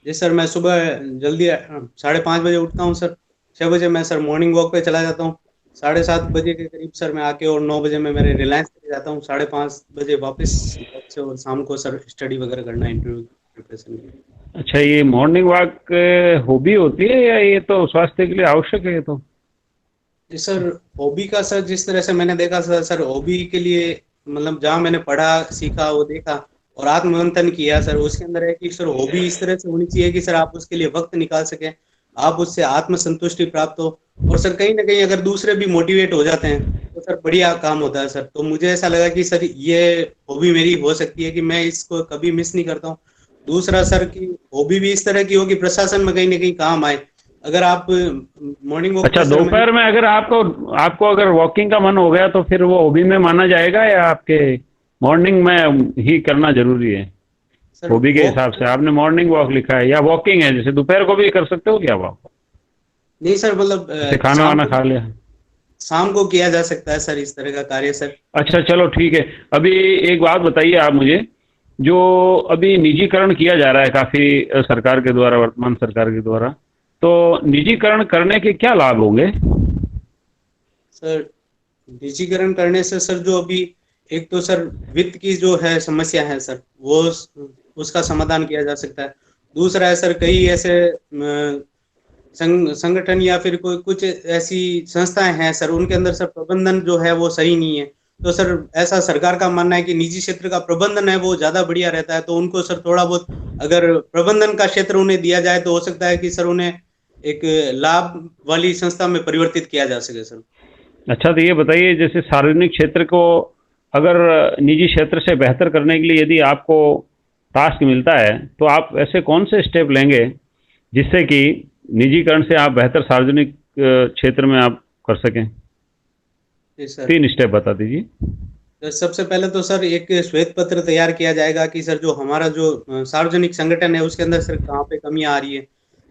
जी सर, मैं सुबह जल्दी 5:30 बजे उठता हूँ सर। 6 बजे मैं सर मॉर्निंग वॉक पे चला जाता हूँ। 7:30 बजे के करीब सर मैं आके और 9 बजे मैं मेरे रिलायंस चले जाता हूँ। 5:30 बजे वापस से, और शाम को सर स्टडी वगैरह करना इंटरव्यू प्रिपरेशन की। अच्छा, ये मॉर्निंग वॉक हॉबी होती है या ये तो स्वास्थ्य के लिए आवश्यक है? ये तो जी सर, हॉबी का सर जिस तरह से मैंने देखा सर हॉबी के लिए मतलब जहाँ मैंने पढ़ा सीखा वो देखा और आत्ममंथन किया सर, उसके अंदर है कि सर हॉबी इस तरह से होनी चाहिए कि सर आप उसके लिए वक्त निकाल सकें, आप उससे आत्मसंतुष्टि प्राप्त हो, और सर कहीं ना कहीं अगर दूसरे भी मोटिवेट हो जाते हैं तो सर बढ़िया काम होता है सर। तो मुझे ऐसा लगा कि सर ये हॉबी मेरी हो सकती है कि मैं इसको कभी मिस नहीं करता हूँ। दूसरा सर की हॉबी भी इस तरह की हो कि प्रशासन में कहीं ना कहीं काम आए। अगर आप मॉर्निंग वॉक अच्छा, दोपहर में अगर आपको अगर वॉकिंग का मन हो गया तो फिर वो हॉबी में माना जाएगा, या आपके मॉर्निंग में ही करना जरूरी है? हॉबी के हिसाब से आपने मॉर्निंग वॉक लिखा है या वॉकिंग है, जैसे दोपहर को भी कर सकते हो क्या वॉक? नहीं सर, मतलब खाना वाना खा लिया शाम को किया जा सकता है सर इस तरह का कार्य सर। अच्छा, चलो ठीक है। अभी एक बात बताइए आप मुझे, जो अभी निजीकरण किया जा रहा है काफी सरकार के द्वारा, वर्तमान सरकार के द्वारा, तो निजीकरण करने के क्या लाभ होंगे? सर निजीकरण करने से सर जो अभी एक तो सर वित्त की जो है समस्या है सर वो उसका समाधान किया जा सकता है। दूसरा है सर कई ऐसे संगठन या फिर कोई कुछ ऐसी संस्थाएं हैं सर उनके अंदर सर प्रबंधन जो है वो सही नहीं है। तो सर ऐसा सरकार का मानना है कि निजी क्षेत्र का प्रबंधन है वो ज्यादा बढ़िया रहता है, तो उनको सर थोड़ा बहुत अगर प्रबंधन का क्षेत्र उन्हें दिया जाए तो हो सकता है कि सर उन्हें एक लाभ वाली संस्था में परिवर्तित किया जा सके सर। अच्छा, तो ये बताइए, जैसे सार्वजनिक क्षेत्र को अगर निजी क्षेत्र से बेहतर करने के लिए यदि आपको टास्क मिलता है तो आप ऐसे कौन से स्टेप लेंगे जिससे कि निजीकरण से आप बेहतर सार्वजनिक क्षेत्र में आप कर सकें? जी सर। 3 स्टेप बता दीजिए। तो सबसे पहले तो सर एक श्वेत पत्र तैयार किया जाएगा कि सर जो हमारा जो सार्वजनिक संगठन है उसके अंदर सर कहाँ पे कमियां आ रही है।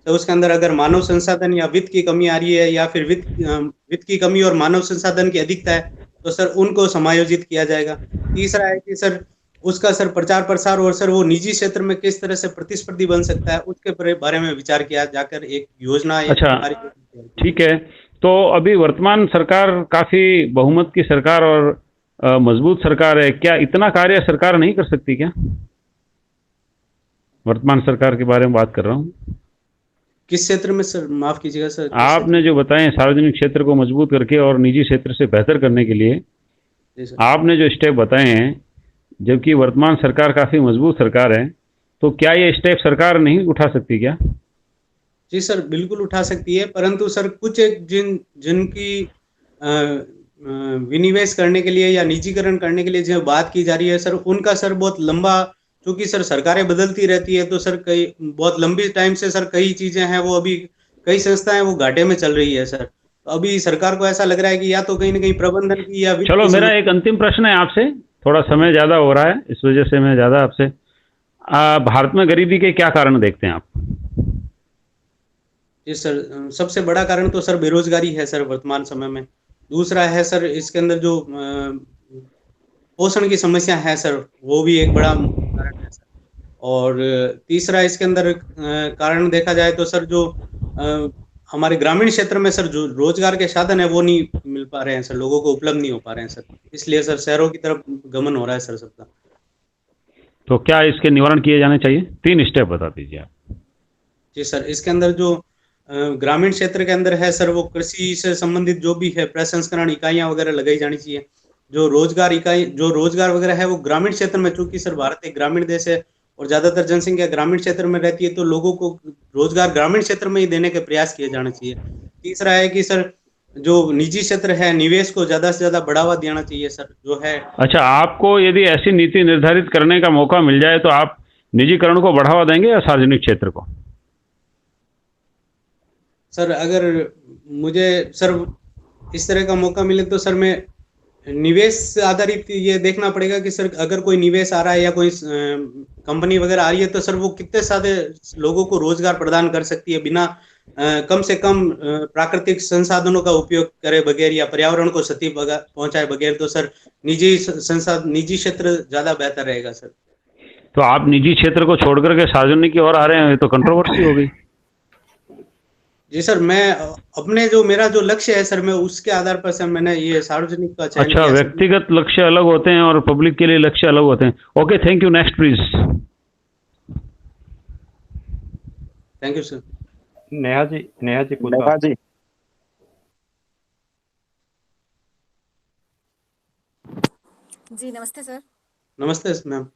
तो उसके अंदर अगर मानव संसाधन या वित्त की कमी आ रही है या फिर वित्त की कमी और मानव संसाधन की अधिकता है तो सर उनको समायोजित किया जाएगा। तीसरा है कि सर उसका सर प्रचार प्रसार और सर वो निजी क्षेत्र में किस तरह से प्रतिस्पर्धी बन सकता है उसके बारे में विचार किया जाकर एक योजना या अच्छा, कार्ययोजना तैयार की ठीक है। तो अभी वर्तमान सरकार काफ़ी बहुमत की सरकार और मजबूत सरकार है। क्या इतना कार्य सरकार नहीं कर सकती क्या? वर्तमान सरकार के बारे में बात कर रहा हूँ। किस क्षेत्र में सर, माफ कीजिएगा सर, किस क्षेत्र आपने में? जो बताएं सार्वजनिक क्षेत्र को मजबूत करके और निजी क्षेत्र से बेहतर करने के लिए जी सर। आपने जो स्टेप बताए हैं, जबकि वर्तमान सरकार काफ़ी मजबूत सरकार है, तो क्या ये स्टेप सरकार नहीं उठा सकती क्या? जी सर, बिल्कुल उठा सकती है, परंतु सर कुछ एक जिनकी विनिवेश करने के लिए या निजीकरण करने के लिए जो बात की जा रही है सर, उनका सर बहुत लंबा, चूँकि सर सरकारें बदलती रहती है तो सर कई बहुत लंबी टाइम से सर कई चीज़ें हैं वो अभी कई संस्थाएँ वो घाटे में चल रही है सर। तो अभी सरकार को ऐसा लग रहा है कि या तो कहीं न कहीं प्रबंधन की या वित्त चलो की मेरा समस्या। एक अंतिम प्रश्न है आपसे, थोड़ा समय ज़्यादा हो रहा है, इस वजह से मैं ज़्यादा आपसे भारत में गरीबी के क्या कारण देखते हैं आप? जी सर, सबसे बड़ा कारण तो सर बेरोज़गारी है सर वर्तमान समय में। दूसरा है सर इसके अंदर जो पोषण की समस्या है सर, वो भी एक बड़ा कारण है सर। और तीसरा इसके अंदर कारण देखा जाए तो सर जो अ, हमारे ग्रामीण क्षेत्र में सर जो रोज़गार के साधन है वो नहीं मिल पा रहे हैं सर, लोगों को उपलब्ध नहीं हो पा रहे हैं सर। इसलिए सर शहरों की तरफ गमन हो रहा है सर सबका। तो क्या इसके निवारण किए जाने चाहिए? 3 स्टेप बता दीजिए आप। जी सर, इसके अंदर जो ग्रामीण क्षेत्र के अंदर है सर वो कृषि से संबंधित जो भी है प्रसंस्करण इकाइयाँ वगैरह लगाई जानी चाहिए। जो रोज़गार वगैरह है वो ग्रामीण क्षेत्र में, चूँकि सर भारत एक ग्रामीण देश है और ज़्यादातर जनसंख्या ग्रामीण क्षेत्र में रहती है तो लोगों को रोज़गार ग्रामीण क्षेत्र में ही देने के प्रयास किए जाने चाहिए। तीसरा है कि सर जो निजी क्षेत्र है निवेश को ज़्यादा से ज़्यादा बढ़ावा देना चाहिए सर, जो है। अच्छा, आपको यदि ऐसी नीति निर्धारित करने का मौका मिल जाए तो आप निजीकरण को बढ़ावा देंगे या सार्वजनिक क्षेत्र को? सर अगर मुझे सर इस तरह का मौका मिले तो सर मैं निवेश आधारित ये देखना पड़ेगा कि सर अगर कोई निवेश आ रहा है या कोई कंपनी वगैरह आ रही है तो सर वो कितने सारे लोगों को रोजगार प्रदान कर सकती है बिना कम से कम प्राकृतिक संसाधनों का उपयोग करे बगैर या पर्यावरण को क्षति पहुंचाए बगैर। तो सर निजी क्षेत्र ज्यादा बेहतर रहेगा सर। तो आप निजी क्षेत्र को छोड़ करके सार्वजनिक की ओर आ रहे हैं, ये तो कंट्रोवर्सी हो गई। जी सर, मैं अपने जो मेरा जो लक्ष्य है सर मैं उसके आधार पर सर मैंने ये सार्वजनिक का चयन अच्छा, किया सर। व्यक्तिगत लक्ष्य अलग होते हैं और पब्लिक के लिए लक्ष्य अलग होते हैं। Okay, thank you. Next please. Thank you sir. Neha ji पूछो। नेहा जी, जी नमस्ते सर। नमस्ते मैम।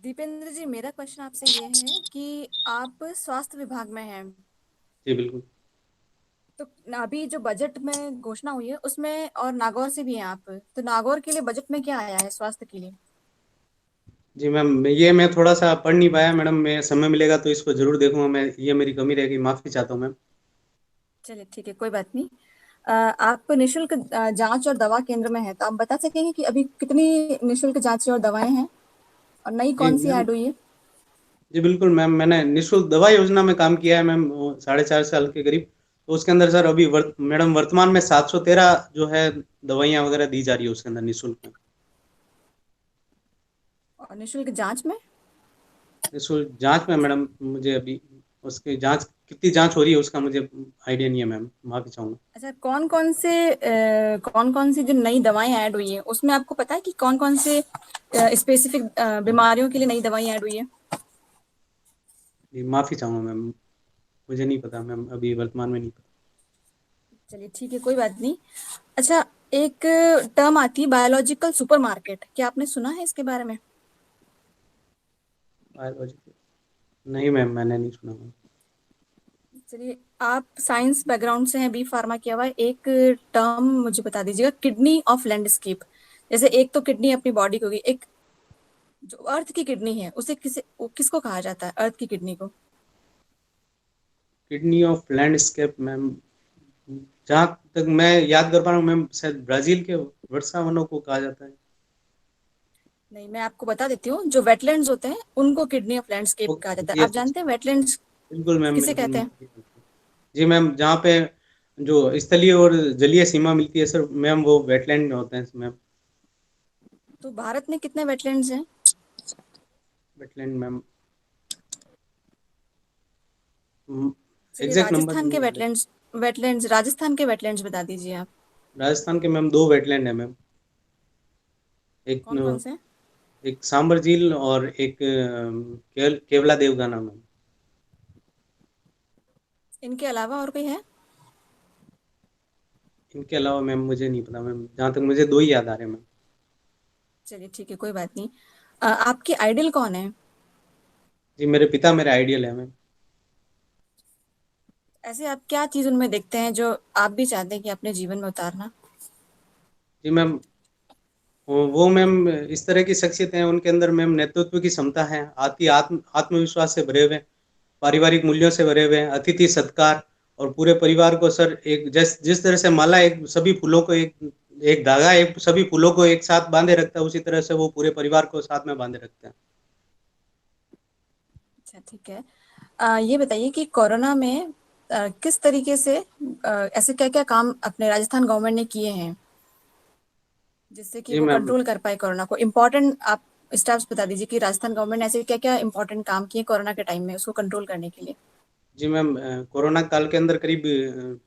दीपेंद्र जी, मेरा क्वेश्चन आपसे ये है कि आप स्वास्थ्य विभाग में हैं, जी बिल्कुल। तो अभी जो बजट में घोषणा हुई है उसमें, और नागौर से भी हैं आप, तो नागौर के लिए बजट में क्या आया है स्वास्थ्य के लिए? जी मैम, ये मैं थोड़ा सा पढ़ नहीं पाया मैडम, मैं समय मिलेगा तो इसको जरूर देखूंगा मैं, ये मेरी कमी रहेगी, माफी चाहता हूँ मैम। चलिए ठीक है, कोई बात नहीं। आप निशुल्क जांच और दवा केंद्र में हैं, तो आप बता सकेंगे कि अभी कितनी निशुल्क जांच और दवाएं हैं और नई जी कौन सी मैम, ऐड हुई है? जी बिल्कुल मैम, मैंने निःशुल्क दवा योजना में काम किया है मैम, 4.5 साल के करीब। तो उसके अंदर सर अभी मैडम वर्तमान में 713 जो है दवाइयाँ वगैरह दी जा रही है उसके अंदर निःशुल्क में। और निशुल्क जांच में? निःशुल्क जांच में मैडम मुझे अभी उसकी जांच कितनी जांच हो रही है उसका मुझे आइडिया नहीं है मैम, माफी चाहूँगा। अच्छा, कौन कौन सी जो नई दवाएं ऐड हुई है उसमें आपको पता है कि कौन कौन से स्पेसिफिक बीमारियों के लिए नई दवाएं ऐड हुई है? जी माफी चाहूँगा मैम, मुझे नहीं पता मैम, अभी वर्तमान में नहीं पता। चलिए ठीक है, कोई बात नहीं। अच्छा, एक टर्म आती है बायोलॉजिकल सुपरमार्केट, क्या आपने सुना है इसके बारे में? बायोलॉजी नहीं मैम, मैंने नहीं सुना मैम। चलिए, आप साइंस बैकग्राउंड से हैं, बी फार्मा किया हुआ है। एक टर्म मुझे बता दीजिएगा, किडनी ऑफ लैंडस्केप। जैसे एक तो किडनी अपनी बॉडी की होगी, एक जो अर्थ की किडनी है उसे किसको कहा जाता है, अर्थ की किडनी को? किडनी ऑफ लैंडस्केप मैम, जहाँ तक मैं याद कर पा रहा हूँ मैम, शायद ब्राजील के वर्षा वनों को कहा जाता है। नहीं, मैं आपको बता देती हूँ, जो वेटलैंड्स होते हैं उनको किडनी ऑफ लैंडस्केप कहा जाता है। आप जानते हैं वेटलैंड्स बिल्कुल मैम, किसे कहते हैं? जी मैम, जहाँ पे जो स्थलीय और जलीय सीमा मिलती है सर मैम, वो वेटलैंड होते हैं मैम। तो भारत में कितने वेटलैंड्स हैं? वेटलैंड मैम, चलिए, एग्जैक्ट नंबर राजस्थान नहीं के याद है। वेटलैंड्स राजस्थान के वेटलैंड्स बता दीजिए आप। राजस्थान के मैम 2 वेटलैंड है मैम, एक कौन कौन से? एक सांबर झील और एक केवला देवगाना मैम। इनके अलावा और कोई है? इनके अलावा मैम मुझे नहीं पता मैम, जहाँ तक मुझे 2 ही याद आ रहे हैं मैम। चलिए ठीक है, कोई बात नहीं। आपके आइडल कौन है? जी मेरे पिता मेरे आइडियल है मैम। ऐसे आप क्या चीज उनमें देखते हैं जो आप भी चाहते हैं कि अपने जीवन में उतारना? जी मैम, वो मैम इस तरह की शख्सियत है उनके अंदर मैम, नेतृत्व की क्षमता है, आत्मविश्वास से भरे हुए, पारिवारिक मूल्यों से भरे हुए, अतिथि सत्कार, और पूरे परिवार को सर एक जिस तरह से माला एक सभी फूलों को एक धागा एक सभी फूलों को एक साथ बांधे रखता है, उसी तरह से वो पूरे परिवार को साथ में बांधे रखते हैं। अच्छा ठीक है। ये बताइए कि कोरोना में किस तरीके से ऐसे क्या क्या काम अपने राजस्थान गवर्नमेंट ने किए हैं जिससे कि जी वो मैम, कंट्रोल कर पाए कोरोना को? इम्पोर्टेंट आप स्टेप्स बता दीजिए कि राजस्थान गवर्नमेंट ने ऐसे क्या क्या इम्पोर्टेंट काम किए कोरोना के टाइम में उसको कंट्रोल करने के लिए। जी मैम, कोरोना काल के अंदर करीब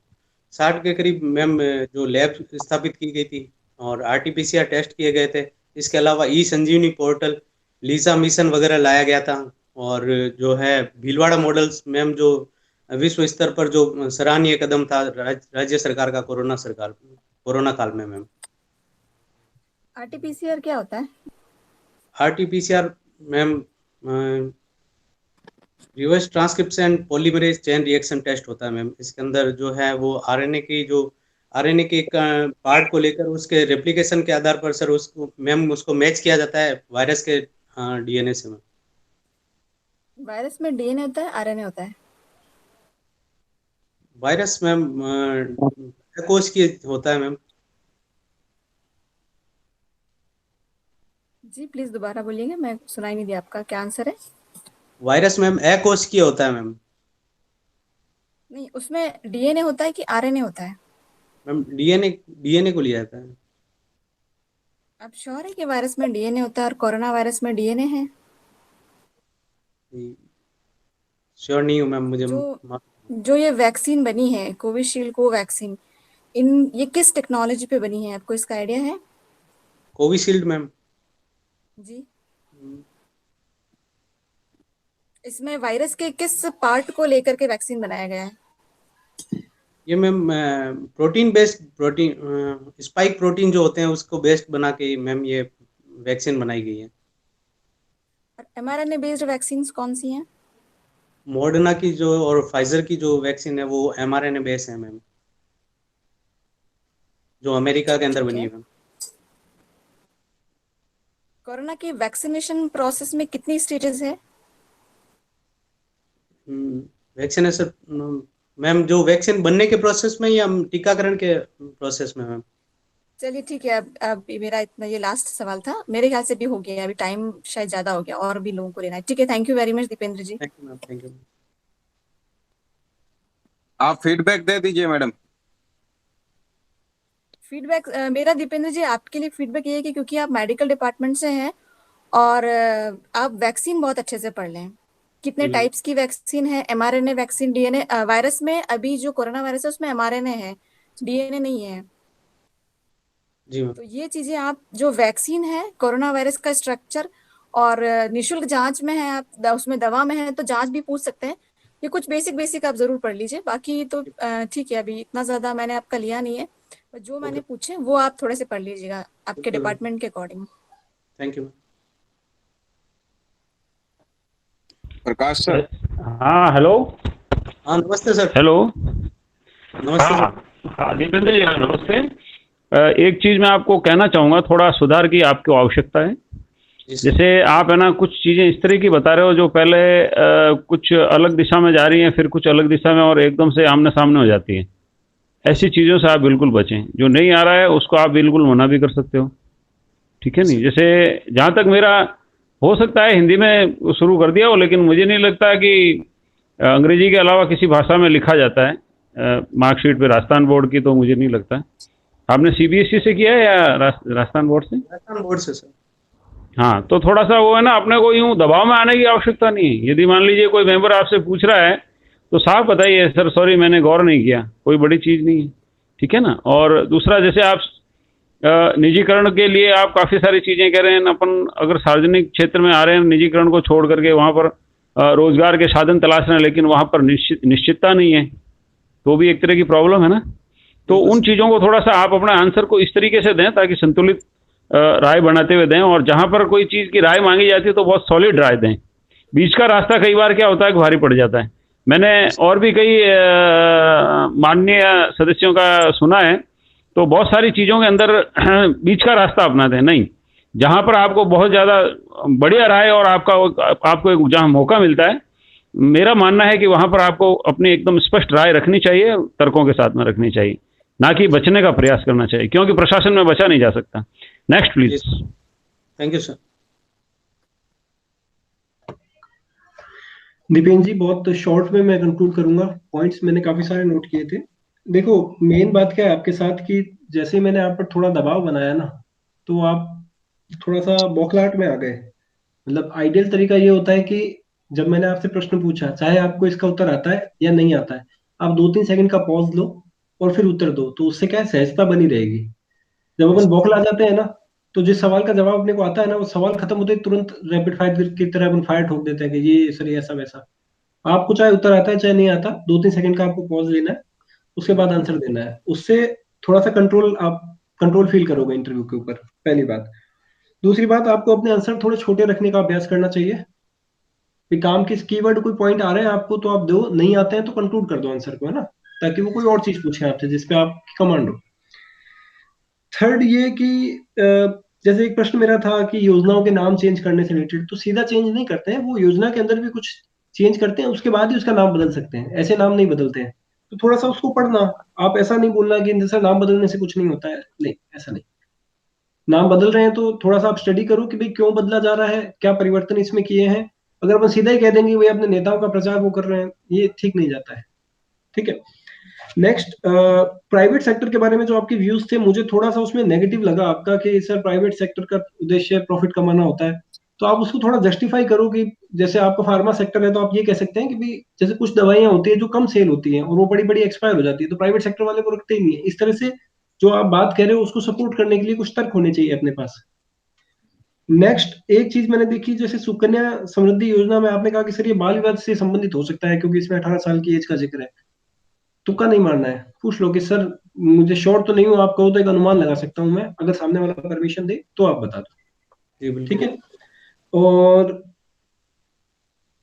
60 के करीब मैम जो लैब स्थापित की गई थी और आरटीपीसीआर टेस्ट किए गए थे। इसके अलावा ई संजीवनी पोर्टल, लीसा मिशन वगैरह लाया गया था। और जो है भीलवाड़ा मॉडल्स मैम, जो विश्व स्तर पर जो सराहनीय कदम था राज्य सरकार का कोरोना काल में मैम। आरटीपीसीआर क्या होता है? RTPCR ma'am reverse transcription polymerase chain reaction test होता है मैम। इसके अंदर जो है वो आरएनए के एक पार्ट को लेकर उसके रेप्लिकेशन के आधार पर सर उसको मैच किया जाता है वायरस के डीएनए से मैम। वायरस में डीएनए होता है, आरएनए होता है? वायरस मैम कोश की होता है मैम। जी प्लीज दोबारा बोलिएगा, मैं सुनाई नहीं दिया, आपका क्या आंसर है? वायरस मैम कोश की होता है मैम। नहीं, उसमें डीएनए होता है कि आरएनए होता है? मैम डीएनए को लिया जाता है। आप श्योर है कि वायरस में डीएनए होता है और कोरोना वायरस में डीएनए है? श्योर नहीं हूँ मैम, मुझे जो ये वैक्सीन बनी है, कोविशील्ड को वैक्सीन, ये किस टेक्नोलॉजी पे बनी है, आपको इसका आइडिया है? Covishield ma'am. जी, इसमें वायरस के किस पार्ट को लेकर के वैक्सीन बनाया गया है? ये मैम प्रोटीन स्पाइक प्रोटीन जो होते हैं उसको बेस्ड बना के मैम ये वैक्सीन बनाई गई है। और एमआरएनए बेस्ड वैक्सीन कौन सी हैं? मॉडर्ना की जो और फाइजर की जो वैक्सीन है वो एमआरएनए बेस्ड है मैम, जो अमेरिका के अंदर ठीक बनी है। है मैम। कोरोना की वैक्सीनेशन प्रोसेस में कितनी स्टेजेस है? वैक्सीनेशन मैम, जो वैक्सीन बनने के प्रोसेस में या टीकाकरण के प्रोसेस में मैम? चलिए ठीक है, अब मेरा इतना ये लास्ट सवाल था, मेरे ख्याल से भी हो गया, अभी टाइम शायद ज्यादा हो गया और भी लोगों को लेना है। ठीक है, thank you very much Dipendra ji. Thank you ma'am, thank you. आप फीडबैक दे दीजिए मैडम। फीडबैक मेरा दीपेंद्र जी आपके लिए फीडबैक ये है कि क्योंकि आप मेडिकल डिपार्टमेंट से हैं और आप वैक्सीन बहुत अच्छे से पढ़ लें, कितने टाइप्स की वैक्सीन है, एमआरएनए वैक्सीन, डीएनए वायरस में अभी जो कोरोना वायरस है उसमें एमआरएनए है, डीएनए नहीं है। जी मैम। तो ये चीजें आप जो वैक्सीन है, कोरोना वायरस का स्ट्रक्चर और निशुल्क जांच में है, आप उसमें दवा में है तो जांच भी पूछ सकते हैं। ये कुछ बेसिक आप जरूर पढ़ लीजिए, बाकी तो ठीक है, अभी इतना ज्यादा मैंने आपका लिया नहीं है, जो मैंने पूछे वो आप थोड़े से पढ़ लीजिएगा आपके डिपार्टमेंट के according. Thank you. Prakash sir. हाँ हेलो। हाँ नमस्ते सर। हेलो। नमस्ते सर। हाँ हाँ दीपेंद्र जी, हाँ, नमस्ते। एक चीज़ मैं आपको कहना चाहूँगा, थोड़ा सुधार की आपको आवश्यकता है। जी सर। जैसे आप है ना कुछ चीज़ें इस तरह की बता रहे हो जो पहले कुछ अलग दिशा में जा रही हैं, फिर कुछ अलग दिशा में, और एकदम से आमने सामने हो जाती है। ऐसी चीज़ों से आप बिल्कुल बचें। जो नहीं आ रहा है उसको आप बिल्कुल मना भी कर सकते हो, ठीक है जी नहीं? सर। जैसे जहाँ तक मेरा हो सकता है हिंदी में शुरू कर दिया हो, लेकिन मुझे नहीं लगता कि अंग्रेजी के अलावा किसी भाषा में लिखा जाता है मार्कशीट पे राजस्थान बोर्ड की, तो मुझे नहीं लगता है। आपने सीबीएसई से किया है या राजस्थान बोर्ड से? राजस्थान बोर्ड से सर। हाँ, तो थोड़ा सा वो है ना, अपने को यूँ दबाव में आने की आवश्यकता नहीं है। यदि मान लीजिए कोई मेंबर आपसे पूछ रहा है, तो साफ बताइए, सर सॉरी मैंने गौर नहीं किया, कोई बड़ी चीज़ नहीं है, ठीक है ना? और दूसरा, जैसे आप निजीकरण के लिए आप काफ़ी सारी चीज़ें कह रहे हैं, अपन अगर सार्वजनिक क्षेत्र में आ रहे हैं निजीकरण को छोड़ करके, वहाँ पर रोजगार के साधन तलाश रहे हैं, लेकिन वहाँ पर निश्चितता नहीं है, तो भी एक तरह की प्रॉब्लम है ना? तो बिल्कुल उन सर। चीज़ों को थोड़ा सा आप अपना आंसर को इस तरीके से दें ताकि संतुलित राय बनाते हुए दें, और जहाँ पर कोई चीज़ की राय मांगी जाती है तो बहुत सॉलिड राय दें। बीच का रास्ता कई बार क्या होता है कि भारी पड़ जाता है। मैंने और भी कई माननीय सदस्यों का सुना है, तो बहुत सारी चीज़ों के अंदर बीच का रास्ता अपनाते हैं। नहीं, जहाँ पर आपको बहुत ज़्यादा बढ़िया राय और आपको एक जहाँ मौका मिलता है, मेरा मानना है कि वहाँ पर आपको अपनी एकदम स्पष्ट राय रखनी चाहिए, तर्कों के साथ में रखनी चाहिए, ना कि बचने का प्रयास करना चाहिए, क्योंकि प्रशासन में बचा नहीं जा सकता। नेक्स्ट जी please. Sir. Thank you sir. Dipen ji, बहुत शॉर्ट में मैं कंक्लूड करूंगा। पॉइंट्स मैंने काफी सारे नोट किए थे। देखो, मेन बात क्या है आपके साथ कि जैसे ही मैंने आप पर थोड़ा दबाव बनाया ना, तो आप थोड़ा सा बौखलाहट में आ गए। मतलब आइडियल तरीका ये होता है कि जब मैंने आपसे प्रश्न पूछा, चाहे आपको इसका उत्तर आता है या नहीं आता है, आप 2-3 सेकंड का पॉज लो और फिर उत्तर दो, तो उससे क्या है, सहजता बनी रहेगी। जब जी अपन सर। बौखला जाते हैं ना, तो जिस सवाल का जवाब अपने को आता है ना, वो सवाल खत्म होते ही तुरंत रैपिड फायर की तरह अपन फायर ठोक देते हैं कि ये सर ये ऐसा वैसा। आपको चाहे उत्तर आता है चाहे नहीं आता, 2-3 सेकंड का आपको पॉज लेना है, उसके बाद आंसर देना है। उससे थोड़ा सा कंट्रोल, आप कंट्रोल फील करोगे इंटरव्यू के ऊपर, पहली बात। दूसरी बात, आपको अपने आंसर थोड़े छोटे रखने का अभ्यास करना चाहिए। कि काम किस कीवर्ड कोई पॉइंट आ रहे हैं आपको, तो आप दो, नहीं आते हैं तो कंक्लूड कर दो आंसर को, है ना, ताकि वो कोई और चीज पूछे आपसे जिसपे आप कमांड हो। थर्ड ये कि जैसे एक प्रश्न मेरा था कि योजनाओं के नाम चेंज करने से रिलेटेड, तो सीधा चेंज नहीं करते हैं, वो योजना के अंदर भी कुछ चेंज करते हैं, उसके बाद ही उसका नाम बदल सकते हैं, ऐसे नाम नहीं बदलते हैं। तो थोड़ा सा उसको पढ़ना। आप ऐसा नहीं बोलना कि जैसे नाम बदलने से कुछ नहीं होता है, नहीं, ऐसा नहीं। नाम बदल रहे हैं तो थोड़ा सा आप स्टडी करो कि भाई क्यों बदला जा रहा है, क्या परिवर्तन इसमें किए हैं। अगर अपन सीधा ही कह देंगे भाई अपने नेताओं का प्रचार वो कर रहे हैं, ये ठीक नहीं जाता है। ठीक है। नेक्स्ट, प्राइवेट सेक्टर के बारे में जो आपके व्यूज थे, मुझे थोड़ा सा उसमें नेगेटिव लगा आपका कि सर प्राइवेट सेक्टर का उद्देश्य प्रॉफिट कमाना होता है। तो आप उसको थोड़ा जस्टिफाई करो कि जैसे आपका फार्मा सेक्टर है, तो आप ये कह सकते हैं कि भाई जैसे कुछ दवाइयां होती है जो कम सेल होती हैं और वो बड़ी बड़ी एक्सपायर हो जाती है, तो प्राइवेट सेक्टर वाले को रखते ही नहीं है। इस तरह से जो आप बात कह रहे हो उसको सपोर्ट करने के लिए कुछ तर्क होने चाहिए अपने पास। नेक्स्ट, एक चीज मैंने देखी, जैसे सुकन्या समृद्धि योजना में आपने कहा कि सर ये बाल विवाद से संबंधित हो सकता है क्योंकि इसमें 18 साल की एज का जिक्र है। तुक्का नहीं मारना है, पूछ लो कि सर मुझे श्योर तो नहीं हूँ, आप कहो तो एक अनुमान लगा सकता हूँ मैं, अगर सामने वाला परमिशन दे तो आप बता दो। जी ठीक बिल्कुल। है। और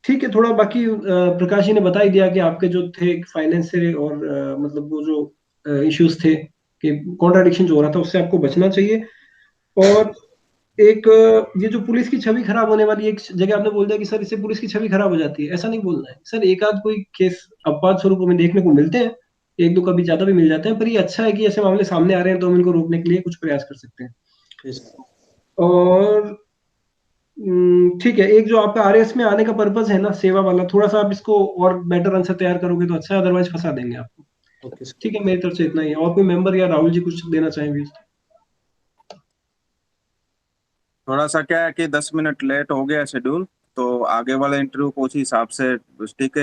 ठीक है, थोड़ा बाकी प्रकाश जी ने बता ही दिया कि आपके जो थे फाइनेंस से और मतलब वो जो इश्यूज थे कि कॉन्ट्राडिक्शन जो हो रहा था उससे आपको बचना चाहिए। और एक ये जो पुलिस की छवि खराब होने वाली, एक जगह आपने बोल दिया कि सर इससे पुलिस की छवि खराब हो जाती है, ऐसा नहीं बोलना है सर। एक आध कोई केस अपवाद स्वरूप में देखने को मिलते हैं, एक दो कभी ज्यादा भी मिल जाते हैं, पर ये अच्छा है कि ऐसे मामले सामने आ रहे हैं तो हम इनको रोकने के लिए कुछ प्रयास कर सकते हैं। जी सर। और ठीक है, एक जो आपका आरएस में आने का पर्पज है ना, सेवा वाला, थोड़ा सा आप इसको और बेटर आंसर तैयार करोगे तो अच्छा है, अदरवाइज फंसा देंगे आपको। Okay sir. ठीक है, मेरी तरफ से इतना ही है। और कोई मेंबर या राहुल जी कुछ देना चाहेंगे? थोड़ा सा क्या है कि 10 मिनट लेट हो गया शेड्यूल, तो आगे वाला इंटरव्यू को उसी हिसाब से ठीक है